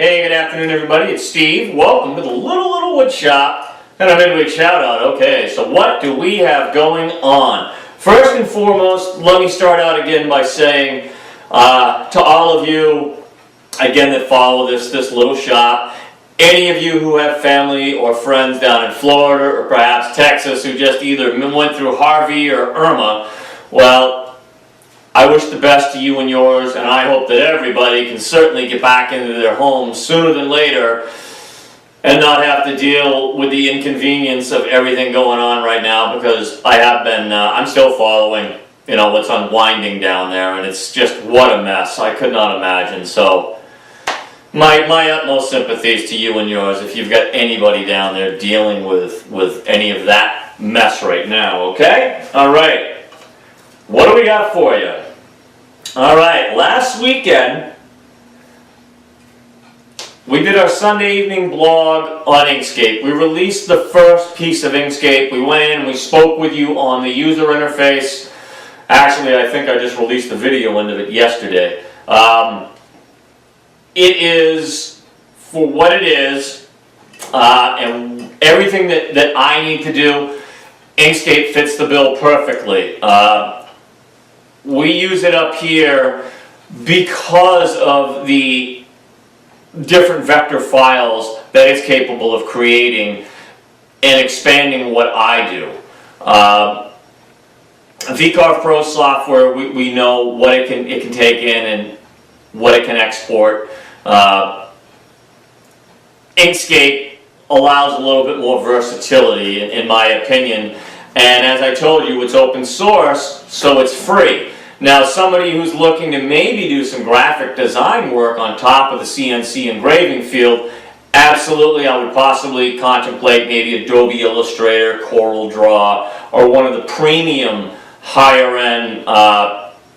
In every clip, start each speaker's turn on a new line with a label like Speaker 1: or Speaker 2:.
Speaker 1: Hey, good afternoon, everybody. It's Steve. Welcome to the little Woodshop and our midweek shoutout. Okay, so what do we have going on? First and foremost, let me start out again by saying to all of you, again, that follow this little shop, any of you who have family or friends down in Florida or perhaps Texas who just either went through Harvey or Irma, well, I wish the best to you and yours, and I hope that everybody can certainly get back into their homes sooner than later and not have to deal with the inconvenience of everything going on right now, because I have been, I'm still following, what's unwinding down there, and it's just, what a mess. I could not imagine. So my utmost sympathies to you and yours if you've got anybody down there dealing with any of that mess right now, okay? All right. What do we got for you? All right, last weekend, we did our Sunday evening blog on Inkscape. We released the first piece of Inkscape. We went in and we spoke with you on the user interface. Actually, I think I just released the video end of it yesterday. It is for what it is, and everything that I need to do, Inkscape fits the bill perfectly. We use it up here because of the different vector files that it's capable of creating and expanding what I do. VCarve Pro software, we know what it can take in and what it can export. Inkscape allows a little bit more versatility, in my opinion. And as I told you, it's open source, so it's free. Now, somebody who's looking to maybe do some graphic design work on top of the CNC engraving field, absolutely, I would possibly contemplate maybe Adobe Illustrator, CorelDRAW, or one of the premium higher-end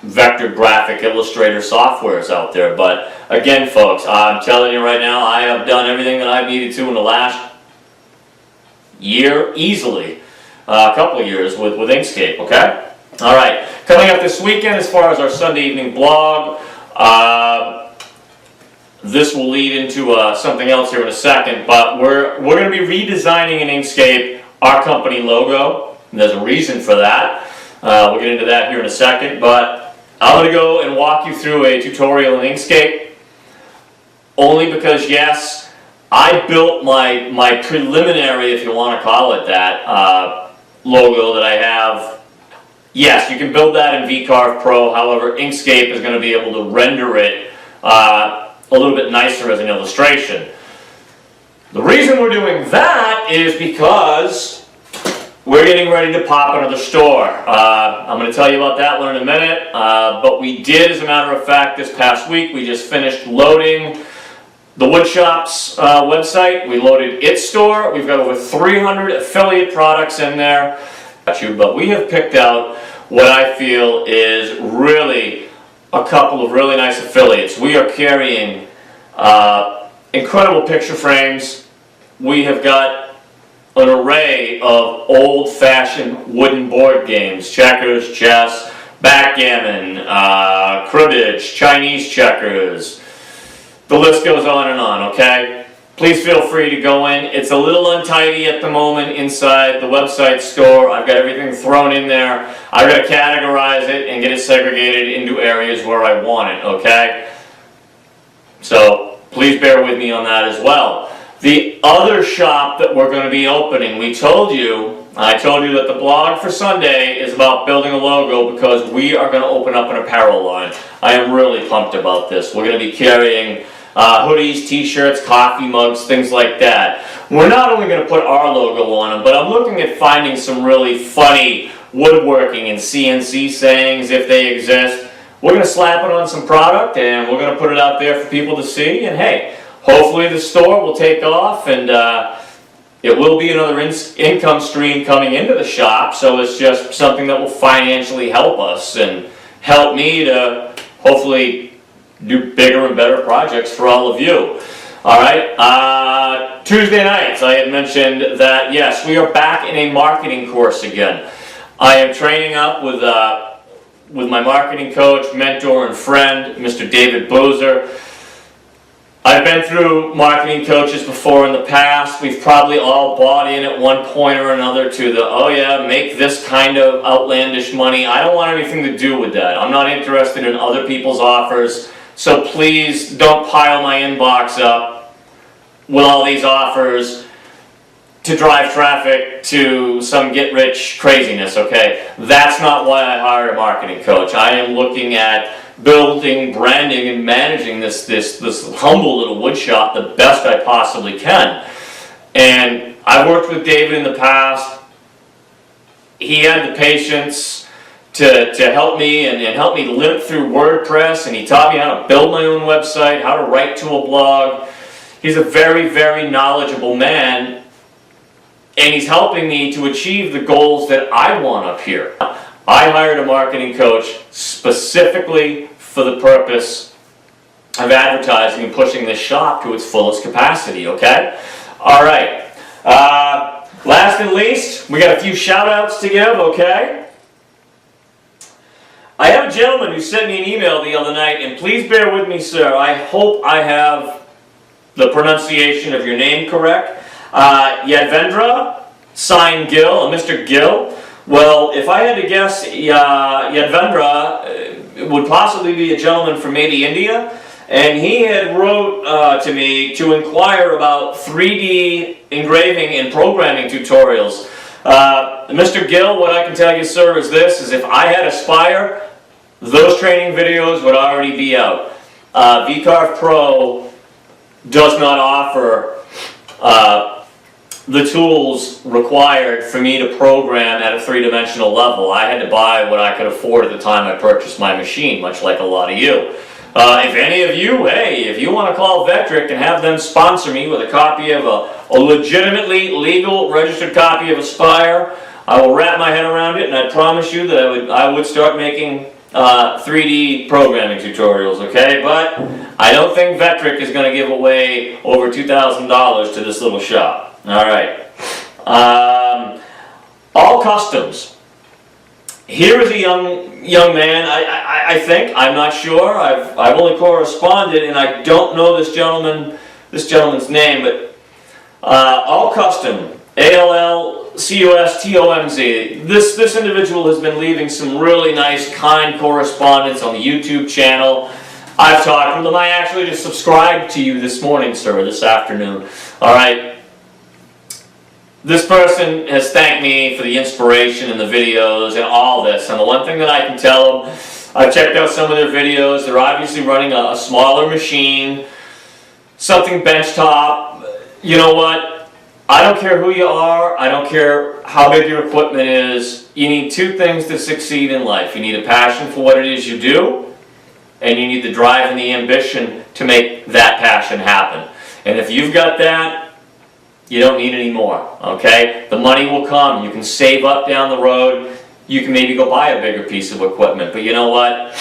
Speaker 1: vector graphic illustrator softwares out there. But again, folks, I'm telling you right now, I have done everything that I've needed to in the last year, easily. A couple of years with Inkscape, okay? All right, coming up this weekend as far as our Sunday evening blog, this will lead into something else here in a second, but we're going to be redesigning in Inkscape our company logo, and there's a reason for that. We'll get into that here in a second, but I'm going to go and walk you through a tutorial in Inkscape, only because, yes, I built my preliminary, if you want to call it that, logo that I have. Yes, you can build that in VCarve Pro, however, Inkscape is going to be able to render it a little bit nicer as an illustration. The reason we're doing that is because we're getting ready to pop another store. I'm going to tell you about that one in a minute, but we did, as a matter of fact, this past week, we just finished loading the Woodshop's website. We loaded its store. We've got over 300 affiliate products in there. But we have picked out what I feel is really a couple of really nice affiliates. We are carrying incredible picture frames. We have got an array of old-fashioned wooden board games: checkers, chess, backgammon, cribbage, Chinese checkers. The list goes on and on, okay? Please feel free to go in. It's a little untidy at the moment inside the website store. I've got everything thrown in there. I've got to categorize it and get it segregated into areas where I want it, okay? So please bear with me on that as well. The other shop that we're going to be opening, I told you that the blog for Sunday is about building a logo, because we are going to open up an apparel line. I am really pumped about this. We're going to be carrying hoodies, t-shirts, coffee mugs, things like that. We're not only going to put our logo on them, but I'm looking at finding some really funny woodworking and CNC sayings, if they exist. We're going to slap it on some product, and we're going to put it out there for people to see, and hey, hopefully the store will take off, and it will be another income stream coming into the shop, so it's just something that will financially help us and help me to hopefully do bigger and better projects for all of you. All right, Tuesday nights, I had mentioned that, yes, we are back in a marketing course again. I am training up with my marketing coach, mentor, and friend, Mr. David Boozer. I've been through marketing coaches before in the past. We've probably all bought in at one point or another to the, oh yeah, make this kind of outlandish money. I don't want anything to do with that. I'm not interested in other people's offers. So please don't pile my inbox up with all these offers to drive traffic to some get-rich craziness, okay? That's not why I hired a marketing coach. I am looking at building, branding, and managing this humble little woodshop the best I possibly can. And I've worked with David in the past. He had the patience to help me and help me limp through WordPress, and he taught me how to build my own website, how to write to a blog. He's a very, very knowledgeable man, and he's helping me to achieve the goals that I want up here. I hired a marketing coach specifically for the purpose of advertising and pushing this shop to its fullest capacity, okay? All right. Last and least, we got a few shout-outs to give, okay? I have a gentleman who sent me an email the other night, and please bear with me, sir. I hope I have the pronunciation of your name correct. Yadvendra, signed Gill, Mr. Gill. Well, if I had to guess, Yadvendra would possibly be a gentleman from maybe India, and he had wrote to me to inquire about 3D engraving and programming tutorials. Mr. Gill, what I can tell you, sir, is this, is if I had Aspire, those training videos would already be out. VCarve Pro does not offer the tools required for me to program at a three-dimensional level. I had to buy what I could afford at the time I purchased my machine, much like a lot of you. If any of you, hey, if you want to call Vectric and have them sponsor me with a copy of a legitimately legal registered copy of Aspire, I will wrap my head around it, and I promise you that I would start making 3D programming tutorials, okay? But I don't think Vectric is going to give away over $2,000 to this little shop. All right. All Customs. Here is a young man. I think, I'm not sure. I've only corresponded, and I don't know this gentleman's name, but All Custom, ALLCUSTOMZ. This individual has been leaving some really nice, kind correspondence on the YouTube channel. I've talked with him. I actually just subscribed to you this morning, sir, this afternoon. All right. This person has thanked me for the inspiration and the videos and all this. And the one thing that I can tell them, I've checked out some of their videos. They're obviously running a smaller machine, something benchtop. You know what? I don't care who you are. I don't care how big your equipment is. You need two things to succeed in life. You need a passion for what it is you do, and you need the drive and the ambition to make that passion happen. And if you've got that, you don't need any more, okay? The money will come. You can save up down the road. You can maybe go buy a bigger piece of equipment. But you know what?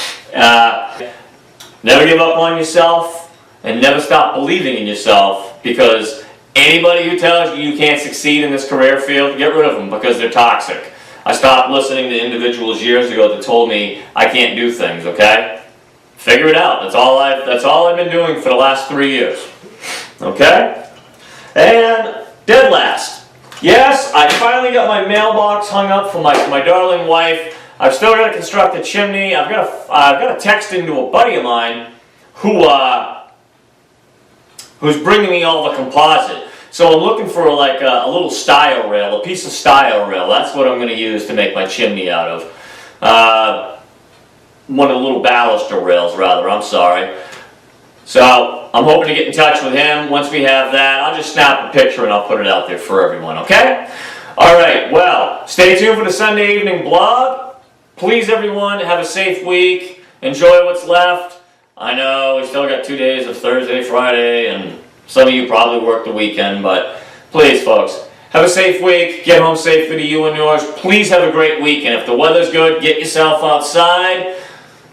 Speaker 1: Never give up on yourself, and never stop believing in yourself, because anybody who tells you you can't succeed in this career field, get rid of them, because they're toxic. I stopped listening to individuals years ago that told me I can't do things, okay? Figure it out. That's all I've been doing for the last 3 years. Okay? And dead last. Yes, I finally got my mailbox hung up for my darling wife. I've still got to construct a chimney. I've got to text into a buddy of mine who's bringing me all the composite. So I'm looking for like a little style rail, a piece of style rail. That's what I'm going to use to make my chimney out of. One of the little baluster rails, rather. I'm sorry. So I'm hoping to get in touch with him. Once we have that, I'll just snap a picture and I'll put it out there for everyone, okay? All right, well, stay tuned for the Sunday evening blog. Please, everyone, have a safe week. Enjoy what's left. I know we still got 2 days of Thursday, Friday, and some of you probably work the weekend, but please, folks, have a safe week. Get home safely to you and yours. Please have a great weekend. If the weather's good, get yourself outside.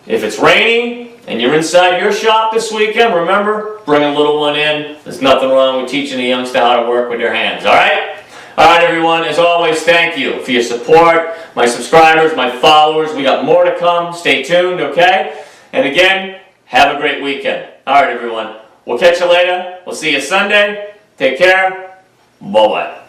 Speaker 1: If it's raining and you're inside your shop this weekend, remember, bring a little one in. There's nothing wrong with teaching a youngster how to work with their hands, all right? All right, everyone, as always, thank you for your support, my subscribers, my followers. We got more to come. Stay tuned, okay? And again, have a great weekend. All right, everyone. We'll catch you later. We'll see you Sunday. Take care. Bye-bye.